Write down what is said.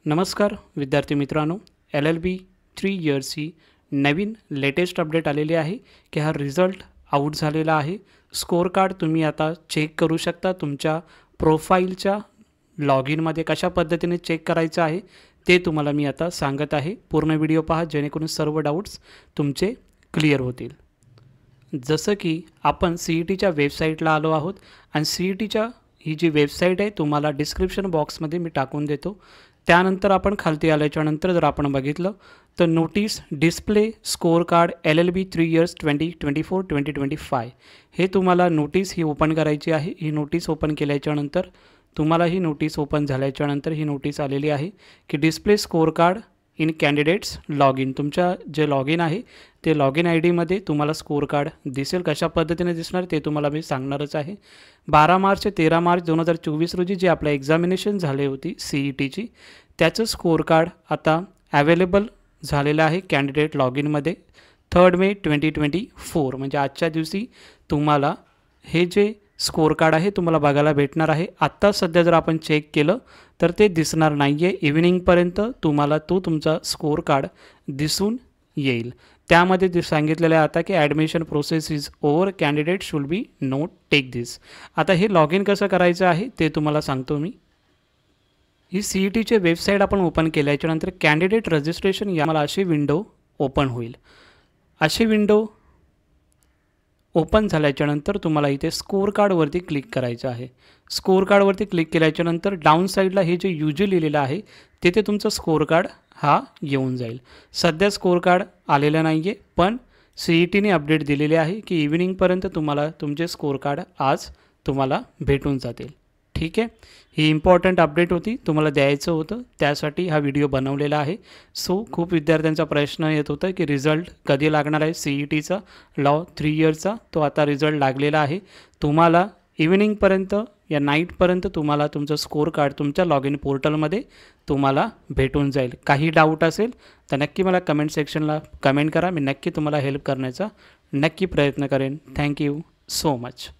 नमस्कार विद्यार्थी मित्रांनो, LLB 3 इयर्सची नवीन लेटेस्ट अपडेट आलेली आहे की हा रिझल्ट आउट झालेला आहे। स्कोर कार्ड तुम्ही आता चेक करू शकता। तुमच्या प्रोफाईलच्या लॉग इनमध्ये कशा पद्धतीने चेक करायचं आहे ते तुम्हाला मी आता सांगत आहे। पूर्ण व्हिडिओ पहा जेणेकरून सर्व डाउट्स तुमचे क्लिअर होतील। जसं की आपण CETच्या वेबसाईटला आलो आहोत आणि CETच्या ही जी वेबसाईट आहे तुम्हाला डिस्क्रिप्शन बॉक्समध्ये मी टाकून देतो। त्यानंतर आपण खालती आल्याच्यानंतर जर आपण बघितलं तर notice display score card LLB 3 years 2024-2025 हे तुम्हाला नोटीस ही ओपन करायची आहे। ही नोटीस ओपन केल्याच्यानंतर तुम्हाला ही नोटीस ओपन झाल्याच्यानंतर ही नोटीस आलेली आहे की display score card in candidates log in. तुमच्या जे लॉग इन आहे ते लॉग इन ID मध्ये तुम्हाला स्कोर कार्ड दिसेल। कशा पद्धतीने दिसणार ते तुम्हाला मी सांगणारच आहे। 12 मार्च ते 13 मार्च 2024 रोजी जी आपल्या एक्झामिनेशन झाली होती CETची त्याचं स्कोर कार्ड आता अवेलेबल झालेलं आहे कॅन्डिडेट लॉग इनमध्ये। 3 मे 2024 म्हणजे आजच्या दिवशी तुम्हाला हे जे स्कोर कार्ड आहे तुम्हाला बघायला भेटणार आहे। आत्ता सध्या जर आपण चेक केलं तर ते दिसणार नाही आहे। इव्हिनिंगपर्यंत तुम्हाला तुमचा स्कोर कार्ड दिसून येईल। त्यामध्ये सांगितलेलं आहे आता की admission process is over, candidate should be note take this. आता हे लॉग इन कसं करायचं आहे ते तुम्हाला सांगतो मी। ही CETची वेबसाईट आपण ओपन केल्याच्यानंतर कॅन्डिडेट रजिस्ट्रेशन याला अशी विंडो ओपन होईल। अशी विंडो ओपन झाल्याच्यानंतर तुम्हाला इथे स्कोर कार्डवरती क्लिक करायचं आहे। स्कोर कार्डवरती क्लिक केल्याच्यानंतर डाऊन साईडला हे जे UG लिहिलेलं आहे तिथे तुमचं स्कोर कार्ड हा येऊन जाईल। सध्या स्कोर कार्ड आलेलं नाही आहे पण CETने अपडेट दिलेली आहे की इव्हिनिंगपर्यंत तुम्हाला तुमचे स्कोर कार्ड आज तुम्हाला भेटून जातील। ठीक आहे, ही इम्पॉर्टंट अपडेट होती, तुम्हाला द्यायचं होतं त्यासाठी हा व्हिडिओ बनवलेला आहे। खूप विद्यार्थ्यांचा प्रश्न येत होता की रिझल्ट कधी लागणार आहे CETचा 3 इयर्सचा। तो आता रिझल्ट लागलेला आहे। तुम्हाला इव्हिनिंगपर्यंत या नाईटपर्यंत तुम्हाला तुमचं स्कोर कार्ड तुमच्या लॉग इन पोर्टलमध्ये तुम्हाला भेटून जाईल। काही डाऊट असेल तर नक्की मला कमेंट सेक्शनला कमेंट करा, मी नक्की तुम्हाला हेल्प करण्याचा प्रयत्न करेन। Thank you so much.